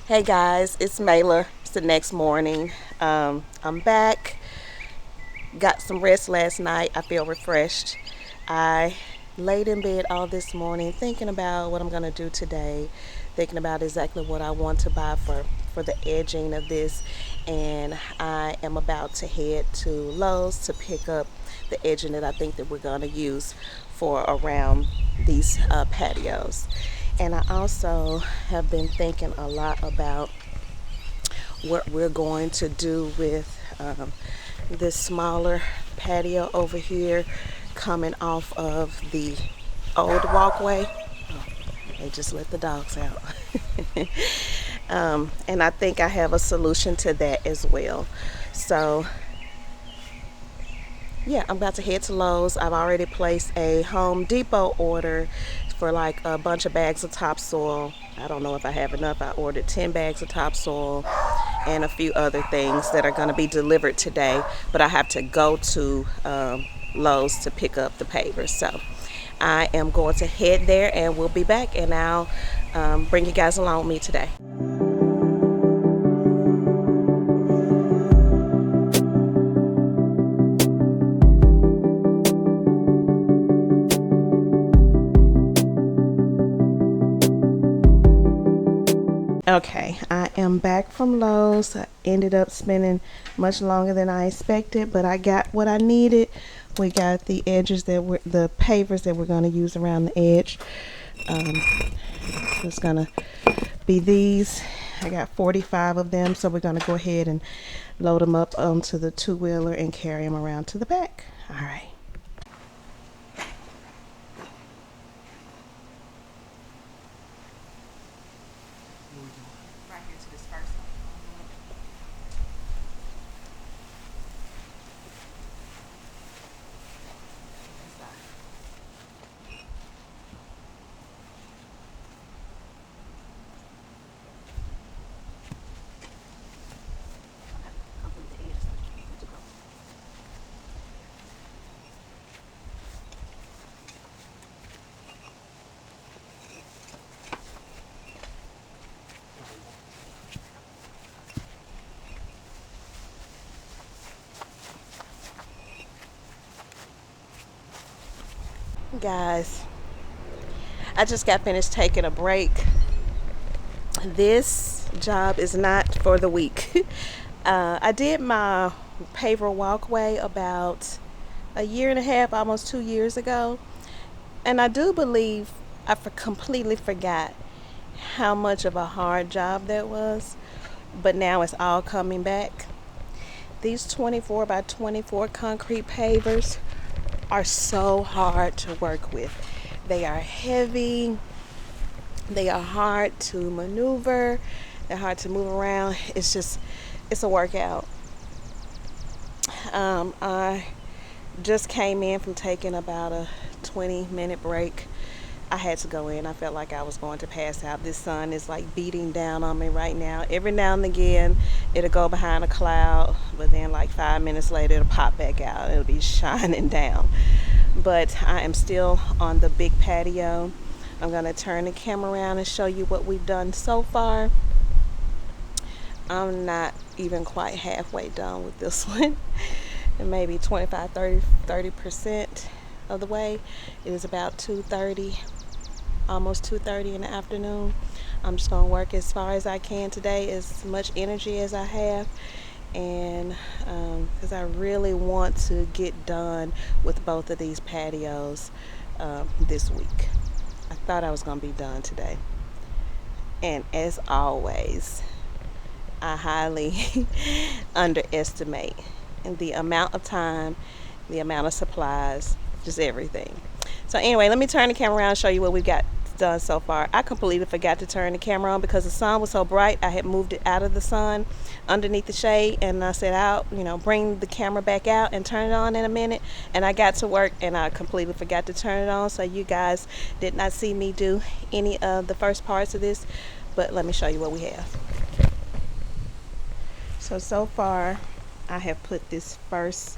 Hey guys, it's Mailer. It's the next morning. I'm back. Got some rest last night. I feel refreshed. I laid in bed all this morning thinking about what I'm going to do today, thinking about exactly what I want to buy for the edging of this. And I am about to head to Lowe's to pick up the edging that I think that we're going to use for around these patios. And I also have been thinking a lot about what we're going to do with this smaller patio over here coming off of the old walkway. Oh, they just let the dogs out. And I think I have a solution to that as well. So yeah, I'm about to head to Lowe's. I've already placed a Home Depot order for like a bunch of bags of topsoil. I don't know if I have enough. I ordered 10 bags of topsoil and a few other things that are going to be delivered today. But I have to go to Lowe's to pick up the pavers. So I am going to head there and we'll be back, and I'll bring you guys along with me today. Okay, I am back from Lowe's. I ended up spending much longer than I expected, but I got what I needed. We got the edges that were the pavers that we're going to use around the edge. It's going to be these. I got 45 of them, so we're going to go ahead and load them up onto the two-wheeler and carry them around to the back. All right. Right here to this first one. Guys, I just got finished taking a break. This job is not for the weak. I did my paver walkway about a year and a half, almost 2 years ago, and I do believe completely forgot how much of a hard job that was, but now it's all coming back. These 24 by 24 concrete pavers are so hard to work with. They are heavy, they are hard to maneuver, they're hard to move around. It's a workout. I just came in from taking about a 20-minute break. I had to go in. I felt like I was going to pass out. This sun is like beating down on me right now. Every now and again, it'll go behind a cloud, but then like 5 minutes later, it'll pop back out. It'll be shining down. But I am still on the big patio. I'm going to turn the camera around and show you what we've done so far. I'm not even quite halfway done with this one. Maybe 25, 30% of the way. It is about 2:30, almost 2:30 in the afternoon. I'm just going to work as far as I can today, as much energy as I have, and because I really want to get done with both of these patios this week. I thought I was going to be done today, and as always, I highly underestimate the amount of time, the amount of supplies, just everything. So anyway, let me turn the camera around and show you what we've got done so far. I completely forgot to turn the camera on because the sun was so bright. I had moved it out of the sun underneath the shade, and I said I'll bring the camera back out and turn it on in a minute, and I got to work and I completely forgot to turn it on, so you guys did not see me do any of the first parts of this. But let me show you what we have. So far I have put this first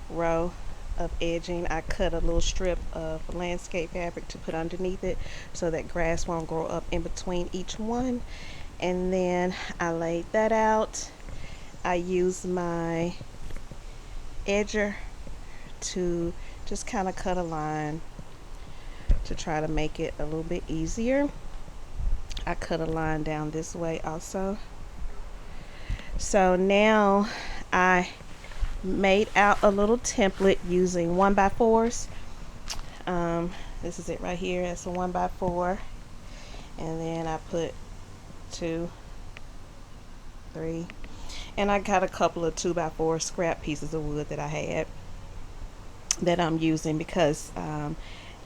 row of edging. I cut a little strip of landscape fabric to put underneath it so that grass won't grow up in between each one. and then I laid that out. I used my edger to just kind of cut a line to try to make it a little bit easier. I cut a line down this way also. So now I made out a little template using 1x4s. This is it right here. It's a 1x4, and then I put 2, 3, and I got a couple of 2x4 scrap pieces of wood that I had that I'm using because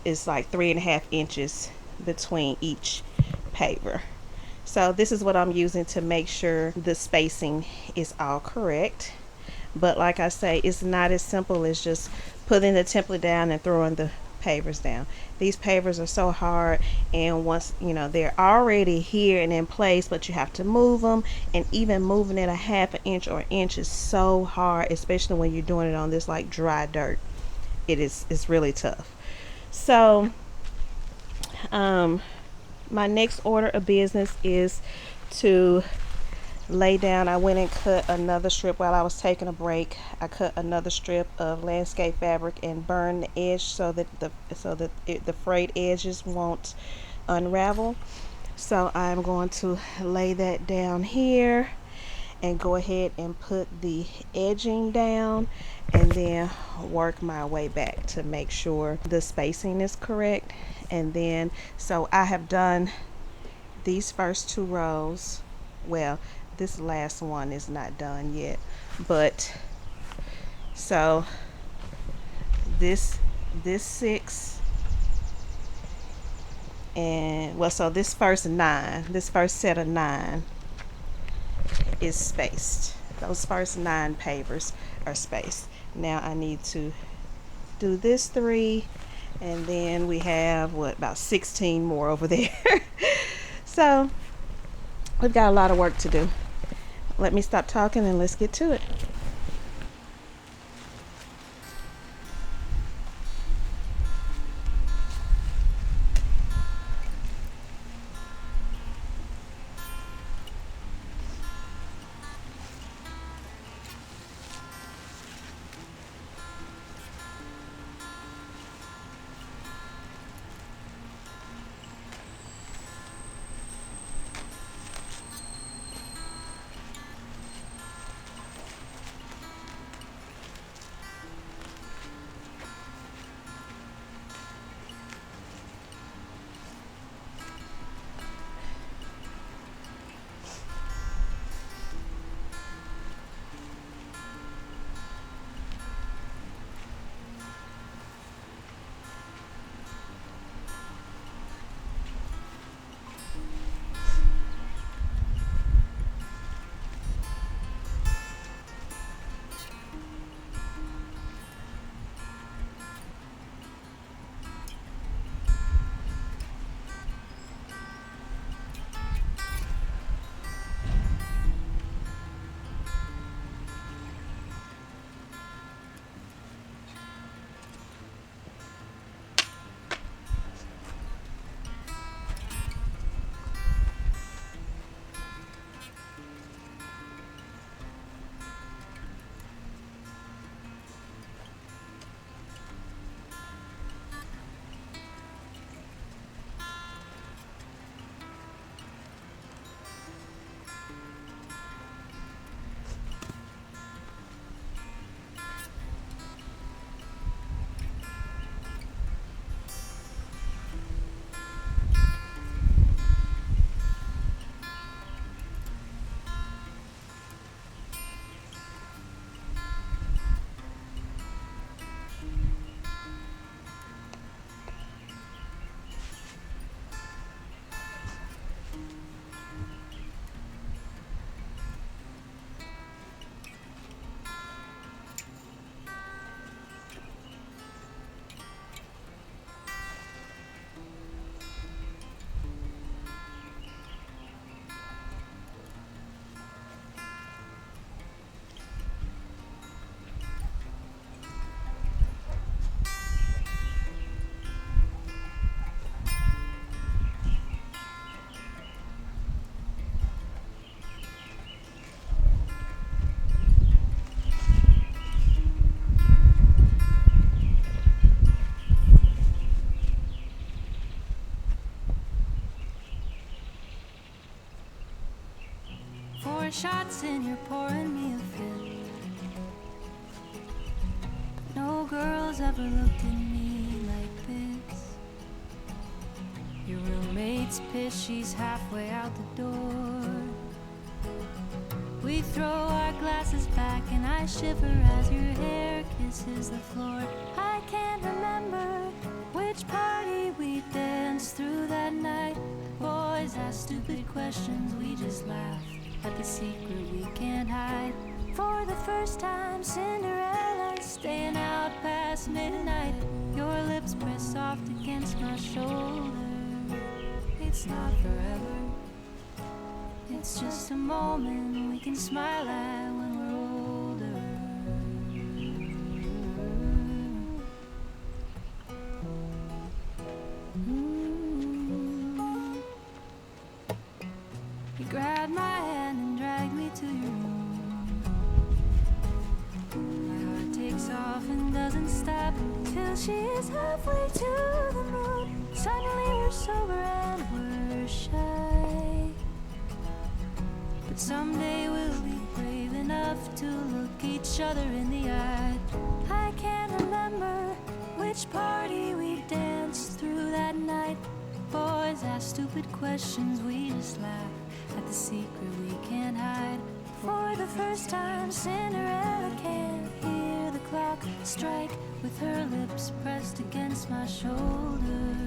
it's like 3.5 inches between each paver. So this is what I'm using to make sure the spacing is all correct. But like I say, it's not as simple as just putting the template down and throwing the pavers down. These pavers are so hard, and once you know they're already here and in place, but you have to move them, and even moving it a 1/2 inch or inch is so hard, especially when you're doing it on this like dry dirt. It's really tough. So my next order of business is to lay down. I went and cut another strip while I was taking a break. I cut another strip of landscape fabric and burned the edge so that the frayed edges won't unravel. So I'm going to lay that down here and go ahead and put the edging down, and then work my way back to make sure the spacing is correct. And then so I have done these first 2 rows. Well, this last one is not done yet, but so this 6, and well, so this first set of 9 is spaced. Those first 9 pavers are spaced. Now I need to do this 3, and then we have what, about 16 more over there. So we've got a lot of work to do. Let me stop talking and let's get to it. my shots and you're pouring me a fifth. No girl's ever looked at me like this. Your roommate's pissed, she's halfway out the door. We throw our glasses back and I shiver as your hair kisses the floor. I can't remember which party we danced through that night. Boys ask stupid questions, we just laugh at the secret we can't hide. For the first time, Cinderella's staying out past midnight. Your lips press soft against my shoulder. It's not forever, it's just a moment we can smile at when we're older. You grabbed my hand and dragged me to your room. My heart takes off and doesn't stop till she is halfway to the moon. Suddenly we're sober and we're shy, but someday we'll be brave enough to look each other in the eye. I can't remember which party we danced through that night. Boys ask stupid questions, we just laugh at the secret we can't hide. For the first time, Cinderella can't hear the clock strike with her lips pressed against my shoulder.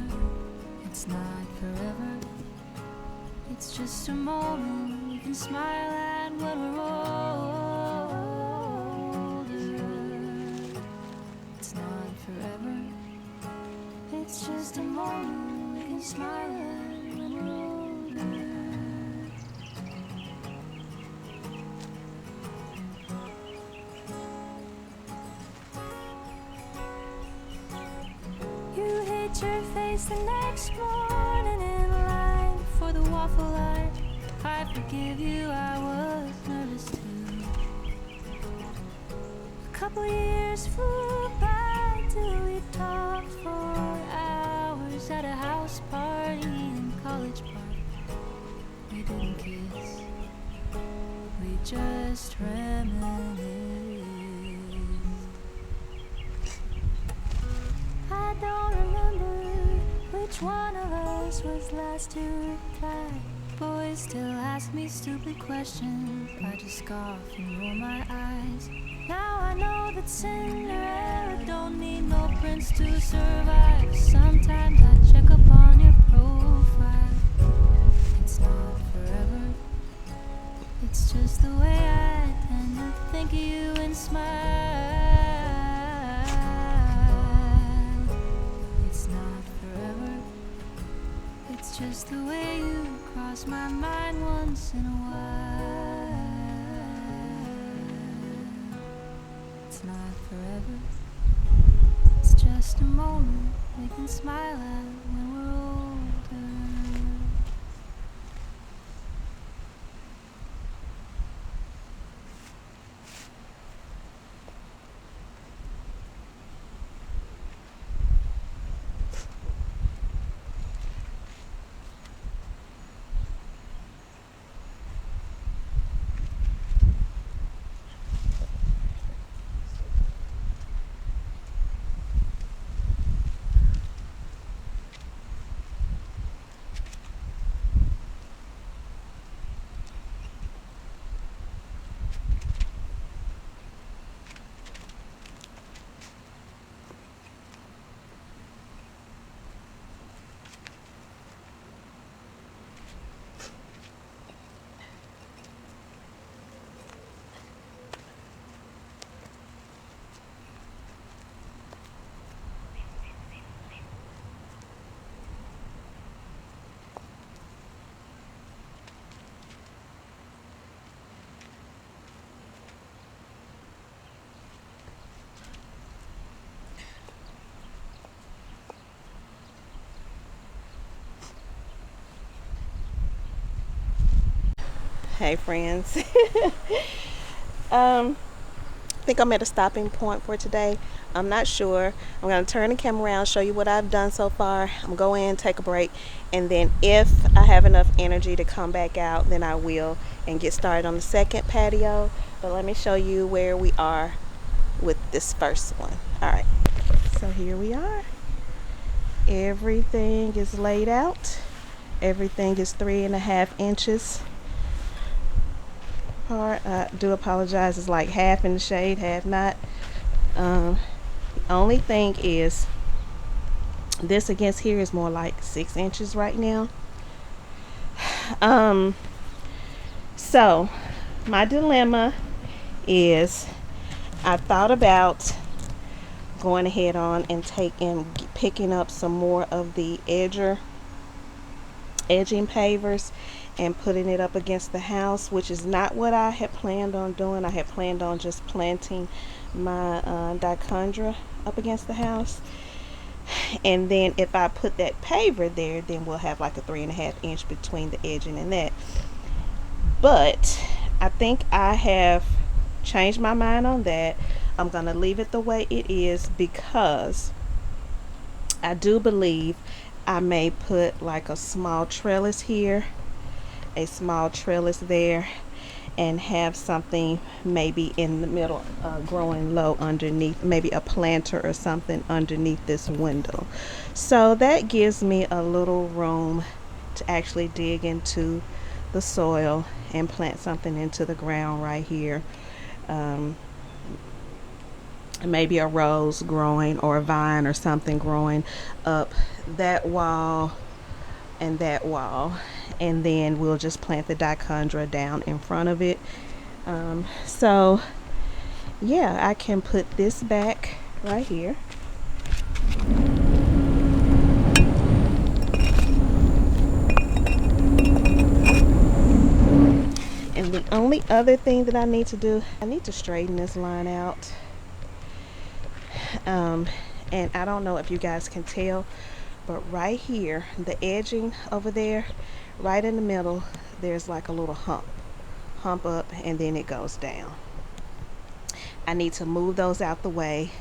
It's not forever, it's just a moment we can smile at when we're older. It's not forever, it's just a moment we can smile at when we're older. You hid your face the next morning in line for the waffle art. I forgive you, I was nervous too. A couple years flew by till we talked for hours at a house party in College Park. We didn't kiss, we just reminisced. I don't remember which one of us was last to reply. Boys still ask me stupid questions, I just scoff and roll my eyes. Now I know that Cinderella don't need no prince to survive. Sometimes I check up on your profile. It's not forever, it's just the way I tend to think of you and smile. It's not forever, it's just the way you cross my mind once in a while. It's not forever, it's just a moment we can smile at when we're older. Hey friends. um think I'm at a stopping point for today. I'm not sure. I'm going to turn the camera around, show you what I've done so far. I'm going to go in, take a break, and then if I have enough energy to come back out, then I will and get started on the second patio. But let me show you where we are with this first one. Alright, so here we are. Everything is laid out. Everything is 3.5 inches apart. I do apologize, it's like half in the shade, half not. The only thing is this against here is more like 6 inches right now. So my dilemma is I thought about going ahead on and picking up some more of the edging pavers and putting it up against the house, which is not what I had planned on doing. I had planned on just planting my dichondra up against the house, and then if I put that paver there, then we'll have like a 3.5 inch between the edging and that. But I think I have changed my mind on that. I'm gonna leave it the way it is because I do believe I may put like a small trellis here, a small trellis there, and have something maybe in the middle growing low underneath, maybe a planter or something underneath this window. So that gives me a little room to actually dig into the soil and plant something into the ground right here. Maybe a rose growing or a vine or something growing up that wall and that wall, and then we'll just plant the dichondra down in front of it. So yeah, I can put this back right here. And the only other thing that I need to do, I need to straighten this line out. And I don't know if you guys can tell, but right here, the edging over there, right in the middle, there's like a little hump up, and then it goes down. I need to move those out the way,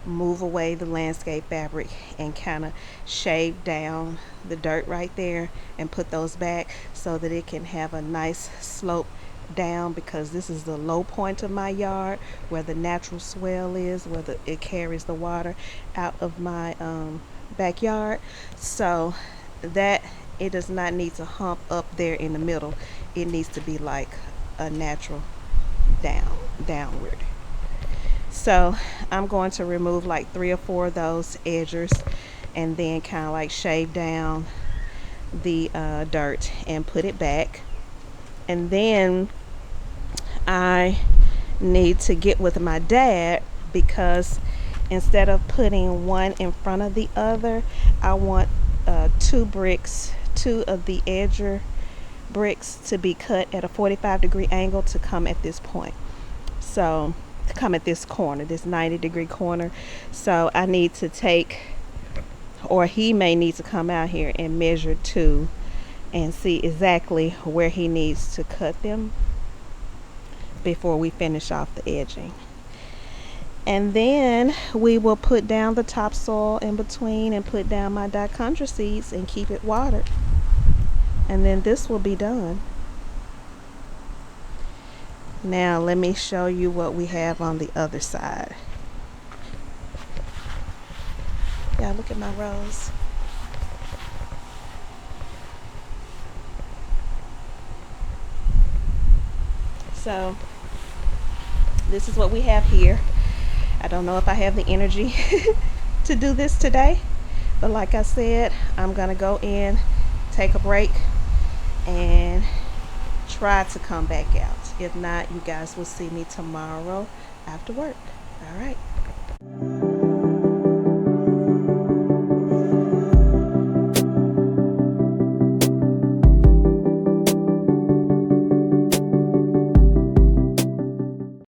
move away the landscape fabric, and kind of shave down the dirt right there and put those back so that it can have a nice slope down, because this is the low point of my yard where the natural swell is, where it carries the water out of my backyard. So that it does not need to hump up there in the middle. It needs to be like a natural downward. So I'm going to remove like 3 or 4 of those edges and then kind of like shave down the dirt and put it back. And then I need to get with my dad, because instead of putting one in front of the other, I want 2 of the edger bricks to be cut at a 45-degree angle to come at this point. So to come at this corner, this 90-degree corner. So I need to take, or he may need to come out here and measure 2 and see exactly where he needs to cut them before we finish off the edging. And then we will put down the topsoil in between and put down my dichondra seeds and keep it watered. And then this will be done. Now let me show you what we have on the other side. Yeah, look at my rose. So this is what we have here. I don't know if I have the energy to do this today, but like I said, I'm gonna go in, take a break, and try to come back out. If not, you guys will see me tomorrow after work. All right.